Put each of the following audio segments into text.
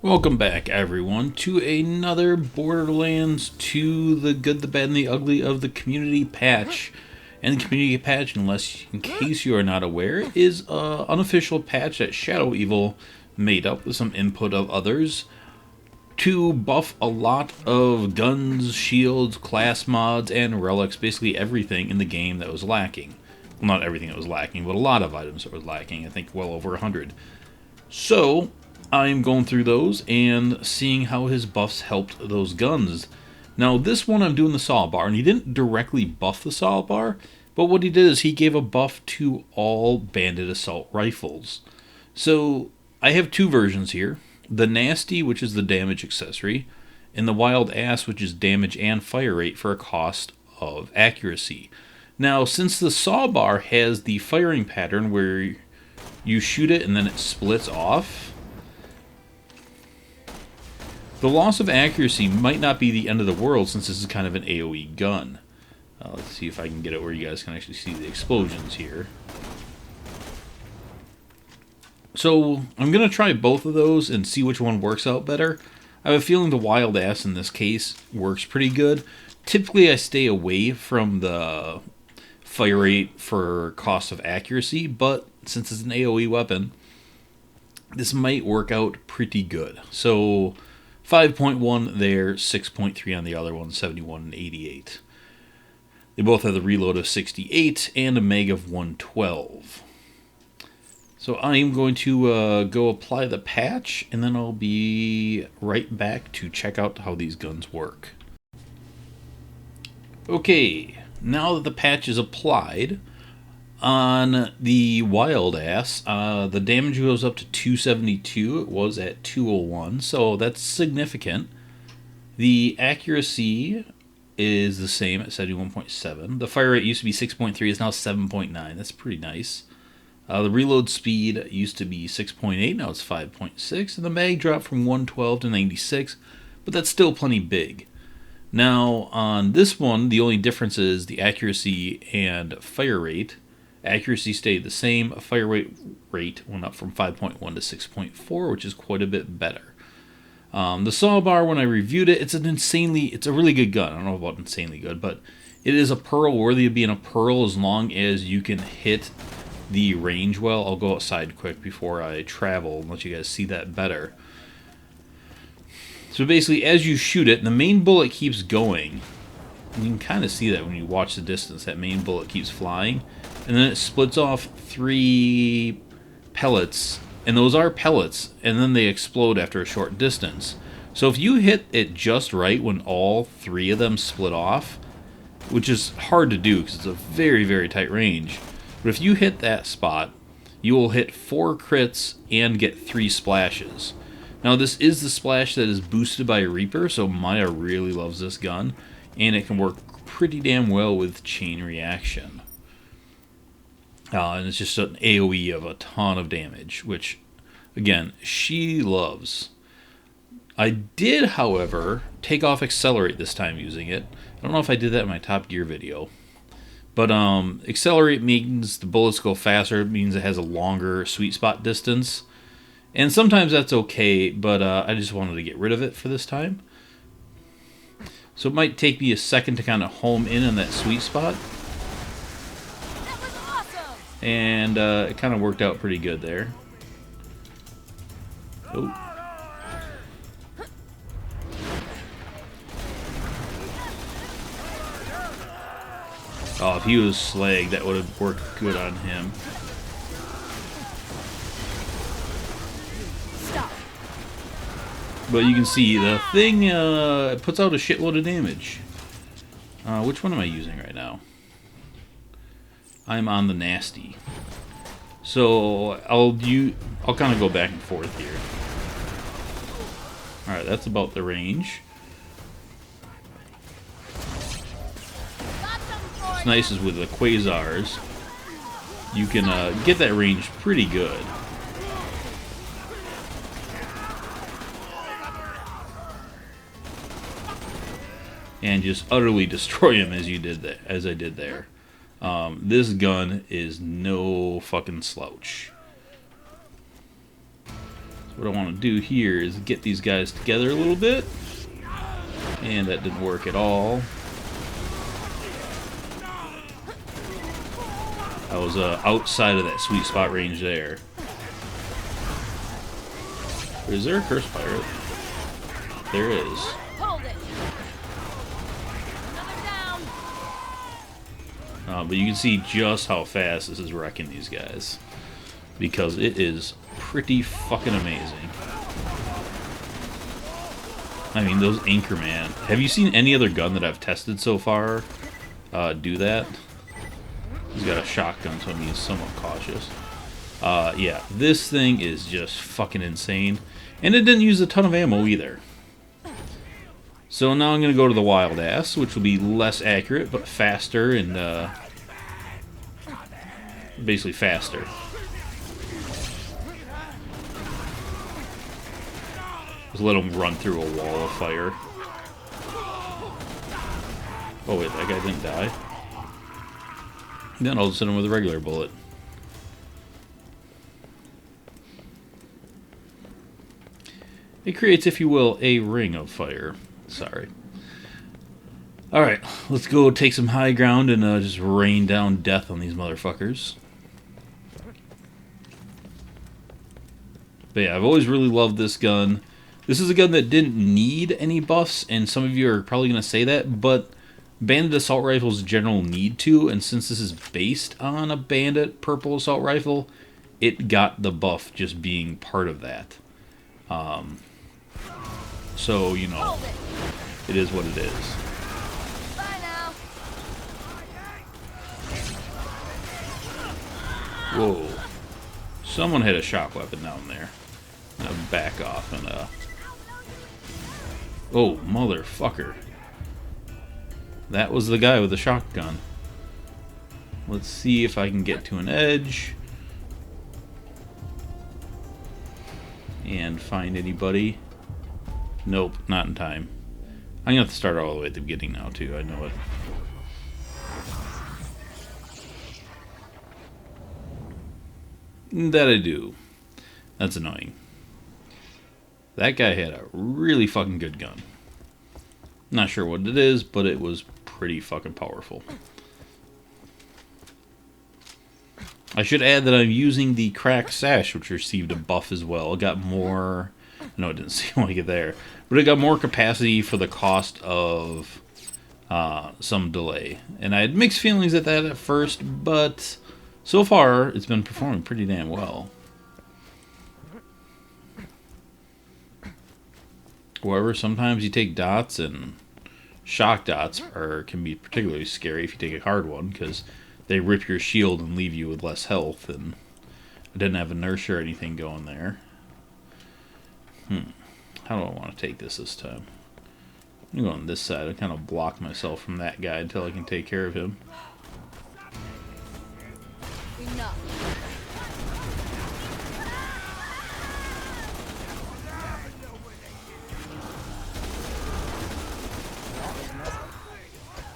Welcome back, everyone, to another Borderlands 2, the good, the bad, and the ugly of the community patch. And the community patch, in case you are not aware, is an unofficial patch that Shadowevil made up with some input of others to buff a lot of guns, shields, class mods, and relics, basically everything in the game that was lacking. Well, not everything that was lacking, but a lot of items that were lacking, I think well over 100. So, I'm going through those and seeing how his buffs helped those guns. Now, this one I'm doing the Sawbar, and he didn't directly buff the Sawbar, but what he did is he gave a buff to all Bandit Assault Rifles. So, I have two versions here. The Nasty, which is the damage accessory, and the Wild Ass, which is damage and fire rate for a cost of accuracy. Now, since the Sawbar has the firing pattern where you shoot it and then it splits off, the loss of accuracy might not be the end of the world since this is kind of an AoE gun. Let's see if I can get it where you guys can actually see the explosions here. So I'm going to try both of those and see which one works out better. I have a feeling the Wild Ass in this case works pretty good. Typically I stay away from the fire rate for cost of accuracy, but since it's an AoE weapon, this might work out pretty good. So 5.1 there, 6.3 on the other one, 71 and 88. They both have the reload of 68 and a meg of 112. So I'm going to go apply the patch, and then I'll be right back to check out how these guns work. Okay, now that the patch is applied, on the Wild Ass, the damage goes up to 272. It was at 201, so that's significant. The accuracy is the same at 71.7. The fire rate used to be 6.3, it's now 7.9. That's pretty nice. The reload speed used to be 6.8, now it's 5.6. And the mag dropped from 112 to 96, but that's still plenty big. Now, on this one, the only difference is the accuracy and fire rate. Accuracy stayed the same. Fire rate went up from 5.1 to 6.4, which is quite a bit better. The Sawbar, when I reviewed it, it's a really good gun. I don't know about insanely good, but it is a Pearl worthy of being a Pearl as long as you can hit the range well. I'll go outside quick before I travel and let you guys see that better. So basically, as you shoot it, the main bullet keeps going. And you can kind of see that when you watch the distance. That main bullet keeps flying. And then it splits off 3 pellets. And those are pellets. And then they explode after a short distance. So if you hit it just right when all 3 of them split off, which is hard to do because it's a very, very tight range. But if you hit that spot, you will hit 4 crits and get 3 splashes. Now this is the splash that is boosted by a Reaper, so Maya really loves this gun. And it can work pretty damn well with chain reaction. And it's just an AoE of a ton of damage, which, again, she loves. I did, however, take off Accelerate this time using it. I don't know if I did that in my Top Gear video. But Accelerate means the bullets go faster. It means it has a longer sweet spot distance. And sometimes that's okay, but I just wanted to get rid of it for this time. So it might take me a second to kind of home in on that sweet spot. That was awesome. And it kind of worked out pretty good there. Oh. Oh, if he was Slag, that would have worked good on him. Stop. But you can see the thing puts out a shitload of damage. Which one am I using right now? I'm on the Nasty. So I'll kind of go back and forth here. All right, that's about the range. What's nice is with the Quasars, you can get that range pretty good. And just utterly destroy him as I did there. This gun is no fucking slouch. What I want to do here is get these guys together a little bit. And that didn't work at all. I was outside of that sweet spot range there. Is there a curse pirate? There is. Hold it. Another down. But you can see just how fast this is wrecking these guys. Because it is pretty fucking amazing. I mean, those Anchorman. Have you seen any other gun that I've tested so far do that? He's got a shotgun, so I'm being somewhat cautious. Yeah, this thing is just fucking insane. And it didn't use a ton of ammo either. So now I'm going to go to the Wild Ass, which will be less accurate, but faster and basically faster. Just let him run through a wall of fire. Oh wait, that guy didn't die. Then I'll just hit him with a regular bullet. It creates, if you will, a ring of fire. Sorry. Alright, let's go take some high ground and just rain down death on these motherfuckers. But yeah, I've always really loved this gun. This is a gun that didn't need any buffs, and some of you are probably going to say that, but Bandit Assault Rifles in general need to, and since this is based on a Bandit Purple Assault Rifle, it got the buff just being part of that. So, you know, it is what it is. Bye now. Whoa. Someone had a shock weapon down there. I'm gonna back off and, oh, motherfucker. That was the guy with the shotgun. Let's see if I can get to an edge. And find anybody. Nope, not in time. I'm gonna have to start all the way at the beginning now, too. I know it. That I do. That's annoying. That guy had a really fucking good gun. Not sure what it is, but it was pretty fucking powerful. I should add that I'm using the Crack Sash, which received a buff as well. It got more... No, it didn't seem like it there. But it got more capacity for the cost of some delay. And I had mixed feelings at that at first, but so far it's been performing pretty damn well. However, sometimes you take dots, and shock dots can be particularly scary if you take a hard one, because they rip your shield and leave you with less health, and I didn't have inertia or anything going there. How do I want to take this time? I'm going to go on this side. I kind of block myself from that guy until I can take care of him. Enough.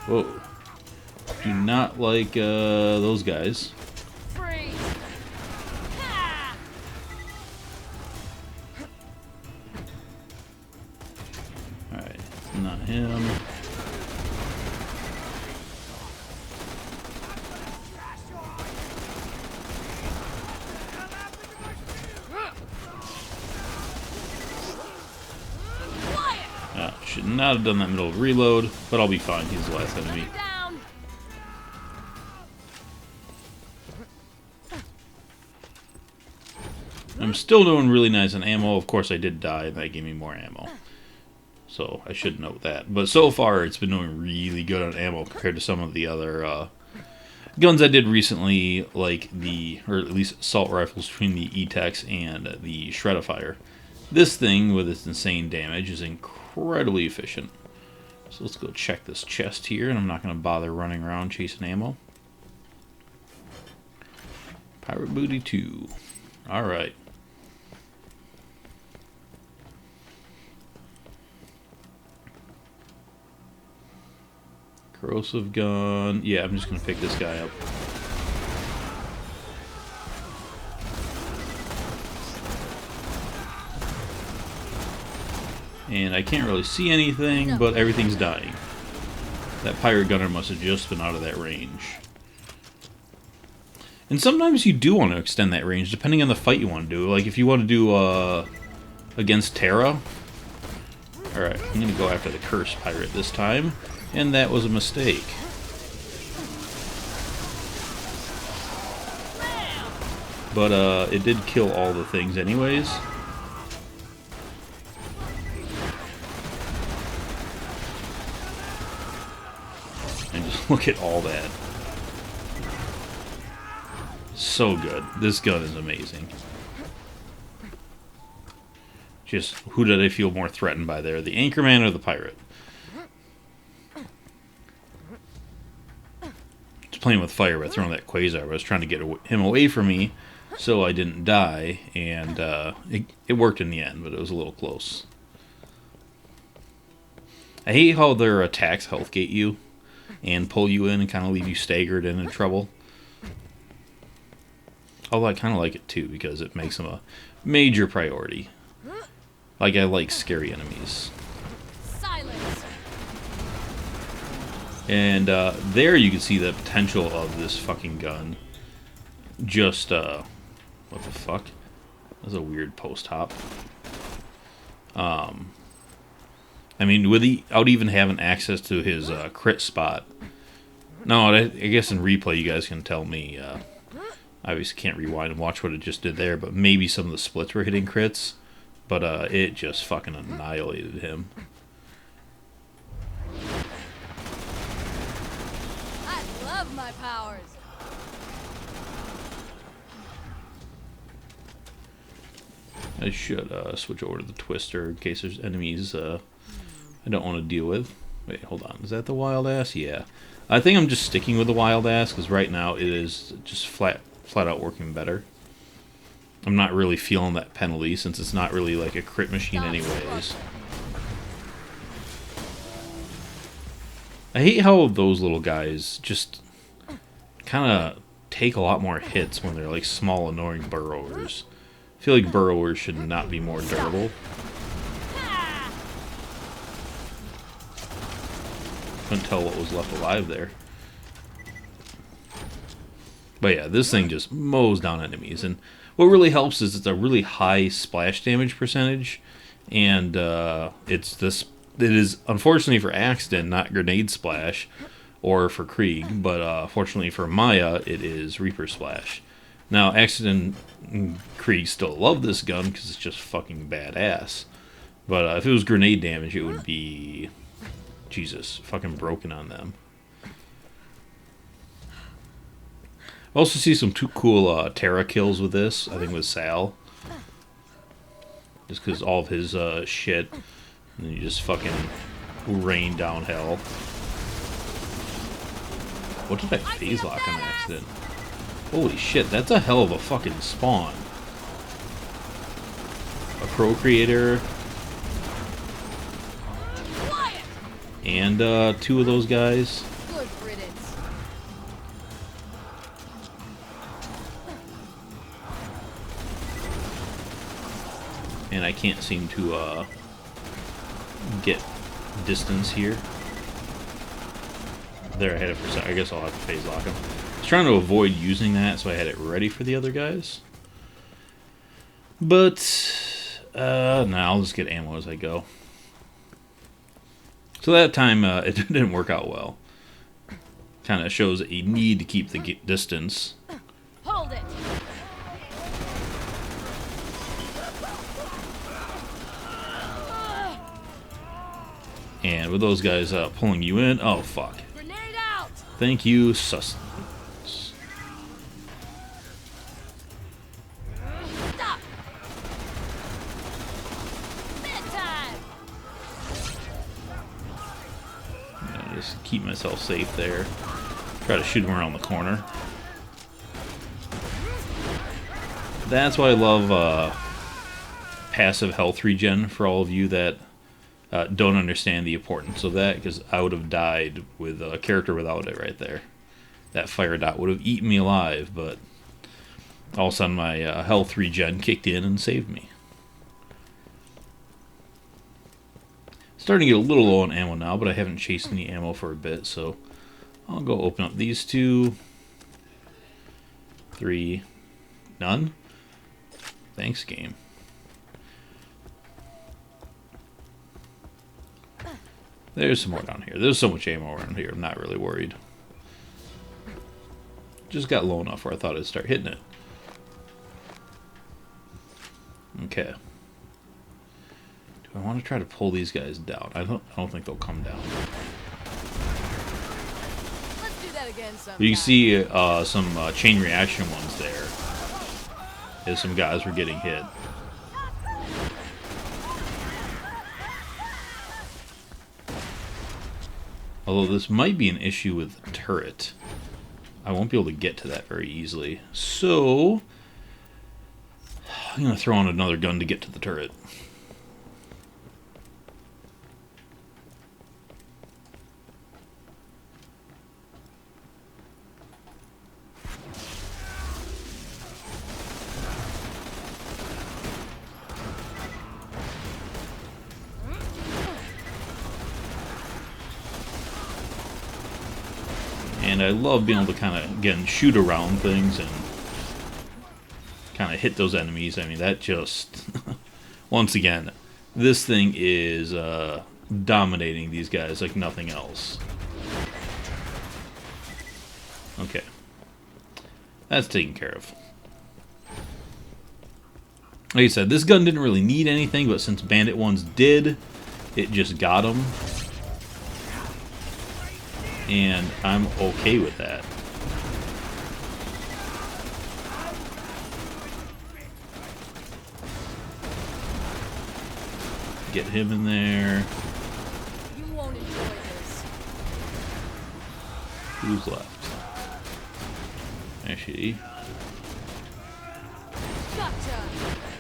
Whoa. Do not like those guys. Freeze. Ha! Alright, not him. Should not have done that middle reload, but I'll be fine. He's the last enemy. Down. I'm still doing really nice on ammo. Of course, I did die, and that gave me more ammo. So I should note that. But so far, it's been doing really good on ammo compared to some of the other guns I did recently, like or at least assault rifles between the E-Tex and the Shadowevil. This thing, with its insane damage, is incredibly efficient. So let's go check this chest here, and I'm not going to bother running around chasing ammo. Pirate Booty 2. Alright. Corrosive gun. Yeah, I'm just going to pick this guy up. And I can't really see anything, but everything's dying. That pirate gunner must have just been out of that range. And sometimes you do want to extend that range, depending on the fight you want to do. Like, if you want to do, against Terra. Alright, I'm going to go after the cursed pirate this time. And that was a mistake. But, it did kill all the things anyways. And just look at all that. So good. This gun is amazing. Just, who did I feel more threatened by there? The Anchorman or the pirate? Just playing with fire by throwing that quasar. I was trying to get him away from me so I didn't die, and it worked in the end, but it was a little close. I hate how their attacks health gate you and pull you in and kind of leave you staggered and in trouble. Although I kind of like it too, because it makes them a major priority. Like, I like scary enemies. Silence. And there you can see the potential of this fucking gun. Just, what the fuck? That's a weird post-hop. I mean, without even having access to his crit spot. No, I guess in replay you guys can tell me. I obviously can't rewind and watch what it just did there, but maybe some of the splits were hitting crits. But it just fucking annihilated him. I love my powers. I should switch over to the Twister in case there's enemies I don't want to deal with. Wait, hold on. Is that the wild ass? Yeah. I think I'm just sticking with the wild ass because right now it is just flat out working better. I'm not really feeling that penalty since it's not really like a crit machine anyways. I hate how those little guys just kind of take a lot more hits when they're like small annoying burrowers. I feel like burrowers should not be more durable. Couldn't tell what was left alive there. But yeah, this thing just mows down enemies, and what really helps is it's a really high splash damage percentage, and it is unfortunately for Axton not grenade splash or for Krieg, but fortunately for Maya it is Reaper splash. Now Axton and Krieg still love this gun because it's just fucking badass, but if it was grenade damage it would be Jesus fucking broken on them. I also see some too cool Terra kills with this, I think with Sal. Just because all of his shit, and then you just fucking rain down hell. What did I phase lock on accident? Holy shit, that's a hell of a fucking spawn. A Procreator. And two of those guys. Good riddance. And I can't seem to get distance here. There, I had it for a second. I guess I'll have to phase lock him. I was trying to avoid using that, so I had it ready for the other guys. But, nah, I'll just get ammo as I go. So that time, it didn't work out well. Kind of shows that you need to keep the distance. Hold it. And with those guys pulling you in, oh fuck. Grenade out. Thank you, sus. Stop. Bedtime. Just keep myself safe there. Try to shoot him around the corner. That's why I love passive health regen for all of you that don't understand the importance of that, because I would have died with a character without it right there. That fire dot would have eaten me alive, but all of a sudden my health regen kicked in and saved me. starting to get a little low on ammo now, but I haven't chased any ammo for a bit, so I'll go open up these 2. 3. None? Thanks, game. There's some more down here. There's so much ammo around here, I'm not really worried. Just got low enough where I thought I'd start hitting it. Okay. Do I want to try to pull these guys down? I don't think they'll come down. Let's do that again sometime. You can see some chain reaction ones there. As some guys were getting hit. Although this might be an issue with the turret. I won't be able to get to that very easily. So I'm going to throw on another gun to get to the turret. And I love being able to kind of, again, shoot around things and kind of hit those enemies. I mean, that just... Once again, this thing is dominating these guys like nothing else. Okay. That's taken care of. Like I said, this gun didn't really need anything, but since Bandit ones did, it just got them. And I'm okay with that. Get him in there. You won't enjoy this. Who's left? Actually, Gotcha.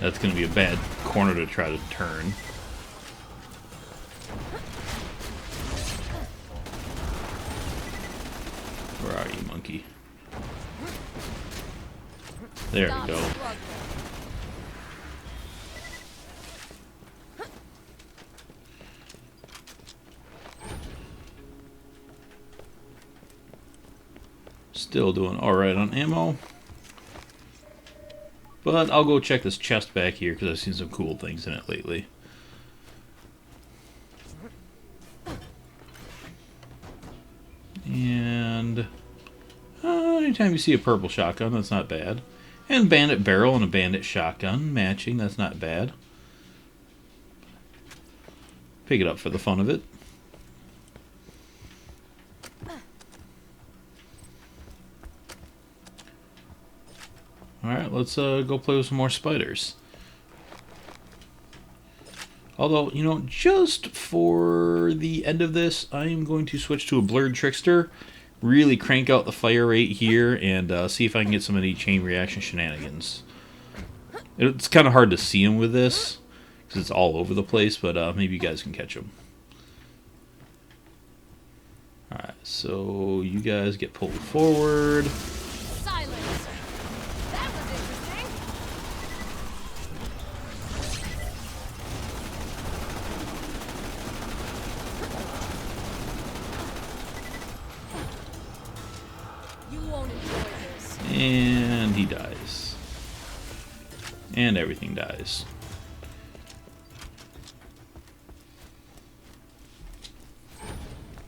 that's going to be a bad corner to try to turn. Where are you, monkey? There we go. Still doing alright on ammo. But I'll go check this chest back here because I've seen some cool things in it lately. And anytime you see a purple shotgun, that's not bad. And bandit barrel and a bandit shotgun matching, that's not bad. Pick it up for the fun of it. Alright, let's go play with some more spiders. Although, you know, just for the end of this, I am going to switch to a blurred trickster. Really crank out the fire rate here and see if I can get some of the chain reaction shenanigans. It's kind of hard to see them with this because it's all over the place, but maybe you guys can catch them. Alright, so you guys get pulled forward. Silence. That was interesting. You won't enjoy this. And he dies. And everything dies.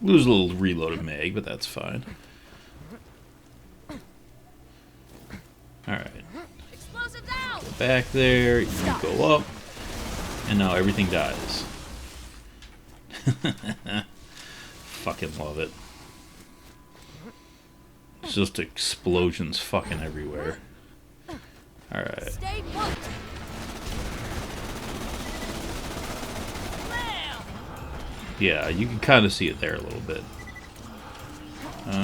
Lose a little reloaded mag, but that's fine. Alright. Explosives out. Back there, you go up. And now everything dies. Fucking love it. It's just explosions fucking everywhere. Alright. Stay put. Blam. Yeah, you can kind of see it there a little bit.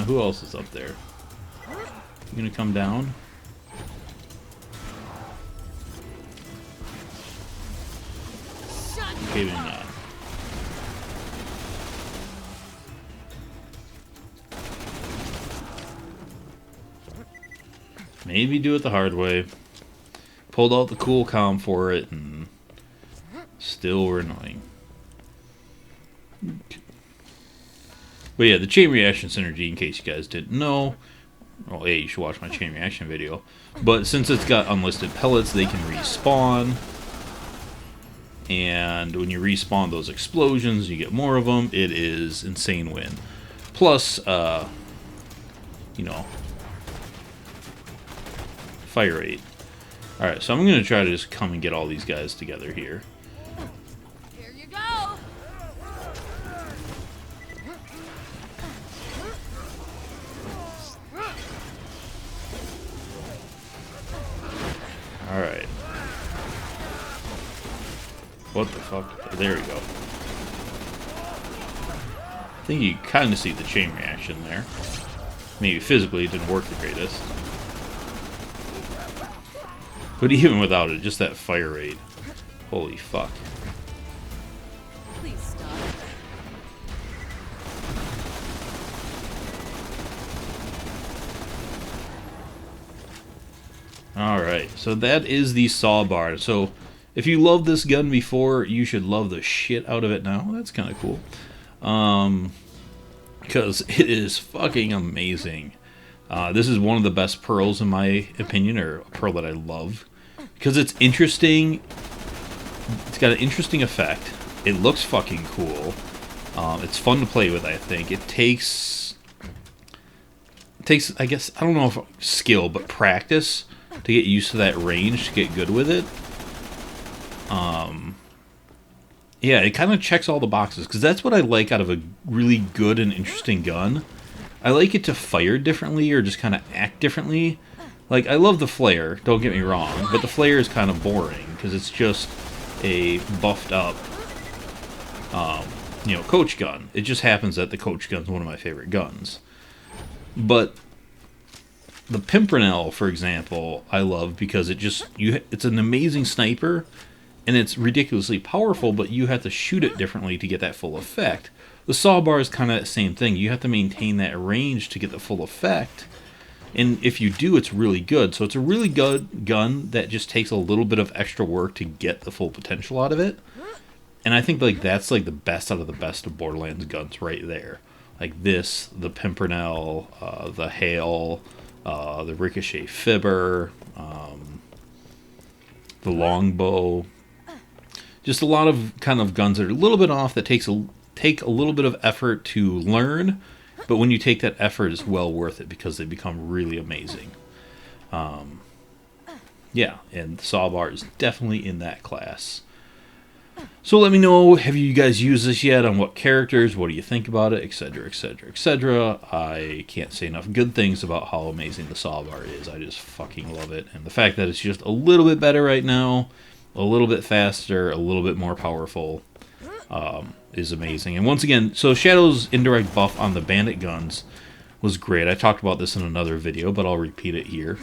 Who else is up there? You gonna come down? Shut Okay, maybe not. Maybe do it the hard way. Pulled out the cool comm for it, and still we're annoying. But yeah, the chain reaction synergy, in case you guys didn't know, well, hey, you should watch my chain reaction video. But since it's got unlisted pellets, they can respawn. And when you respawn those explosions, you get more of them. It is insane win. Plus, you know, fire rate. Alright, so I'm going to try to just come and get all these guys together here. Here you go. Alright. What the fuck? There we go. I think you kind of see the chain reaction there. Maybe physically it didn't work the greatest. But even without it, just that fire rate. Holy fuck. Please stop. Alright, so that is the Sawbar. So, if you loved this gun before, you should love the shit out of it now. That's kind of cool. Because it is fucking amazing. This is one of the best pearls in my opinion, or a pearl that I love. Because it's interesting. It's got an interesting effect. It looks fucking cool. It's fun to play with, I think. It takes, I guess, I don't know if skill, but practice to get used to that range, to get good with it. Yeah, it kind of checks all the boxes, because that's what I like out of a really good and interesting gun. I like it to fire differently, or just kind of act differently. Like, I love the flare, don't get me wrong, but the flare is kind of boring, because it's just a buffed up, you know, coach gun. It just happens that the coach gun is one of my favorite guns. But the Pimpernel, for example, I love because it just, it's an amazing sniper, and it's ridiculously powerful, but you have to shoot it differently to get that full effect. The Sawbar is kind of the same thing. You have to maintain that range to get the full effect. And if you do, it's really good. So it's a really good gun that just takes a little bit of extra work to get the full potential out of it. And I think like that's like the best out of the best of Borderlands guns right there. Like this, the Pimpernel, the Hail, the Ricochet Fibber, the Longbow. Just a lot of kind of guns that are a little bit off, that take a little bit of effort to learn, but when you take that effort, it's well worth it because they become really amazing. Yeah, and the Sawbar is definitely in that class. So let me know, have you guys used this yet, on what characters, what do you think about it, etc, etc, etc. I can't say enough good things about how amazing the Sawbar is. I just fucking love it. And the fact that it's just a little bit better right now, a little bit faster, a little bit more powerful, is amazing. And once again, so Shadow's indirect buff on the bandit guns was great. I talked about this in another video, but I'll repeat it here.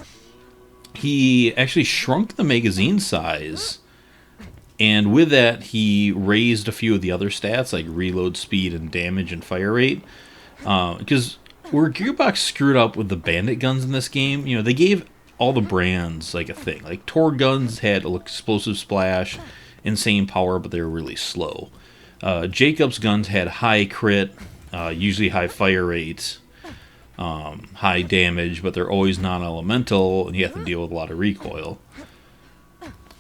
He actually shrunk the magazine size, and with that, he raised a few of the other stats, like reload speed and damage and fire rate. Because where Gearbox screwed up with the bandit guns in this game, you know, they gave all the brands like a thing. Like Tor guns had explosive splash, insane power, but they were really slow. Jacob's guns had high crit, usually high fire rates, high damage, but they're always non-elemental, and you have to deal with a lot of recoil.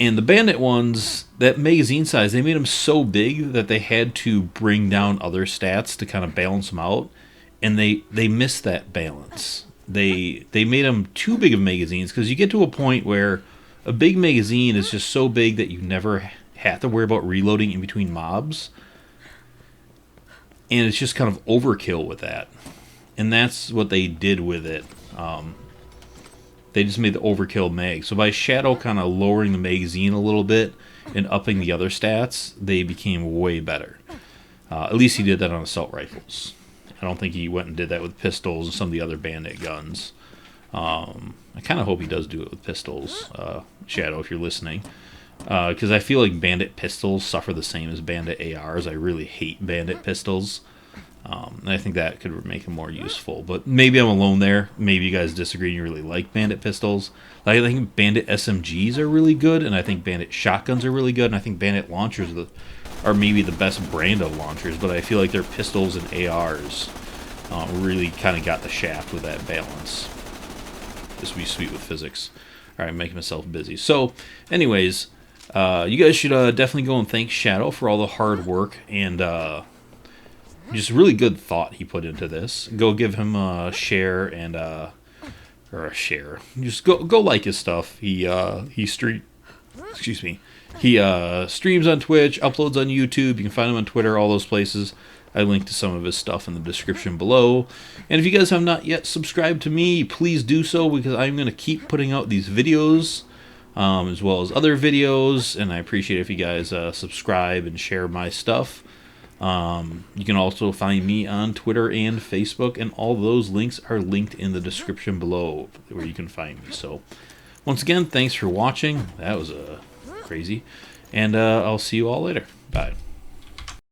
And the bandit ones, that magazine size, they made them so big that they had to bring down other stats to kind of balance them out, and they missed that balance. They made them too big of magazines, because you get to a point where a big magazine is just so big that you never have to worry about reloading in between mobs. And it's just kind of overkill with that. And that's what they did with it. They just made the overkill mag. So by Shadow kind of lowering the magazine a little bit and upping the other stats, they became way better. At least he did that on assault rifles. I don't think he went and did that with pistols and some of the other bandit guns. I kind of hope he does do it with pistols, Shadow, if you're listening. Because I feel like bandit pistols suffer the same as bandit ARs. I really hate bandit pistols. And I think that could make them more useful. But maybe I'm alone there. Maybe you guys disagree and you really like bandit pistols. Like, I think bandit SMGs are really good, and I think bandit shotguns are really good, and I think bandit launchers are are maybe the best brand of launchers, but I feel like their pistols and ARs really kind of got the shaft with that balance. This would be sweet with physics. All right, making myself busy. So, anyways, you guys should definitely go and thank Shadow for all the hard work and just really good thought he put into this. Go give him a share and or a share. Just go like his stuff. He streams on Twitch, uploads on YouTube. You can find him on Twitter, all those places. I linked to some of his stuff in the description below. And if you guys have not yet subscribed to me, please do so, because I'm going to keep putting out these videos as well as other videos. And I appreciate if you guys subscribe and share my stuff. You can also find me on Twitter and Facebook, and all those links are linked in the description below where you can find me. So once again, thanks for watching. That was crazy. And I'll see you all later. Bye.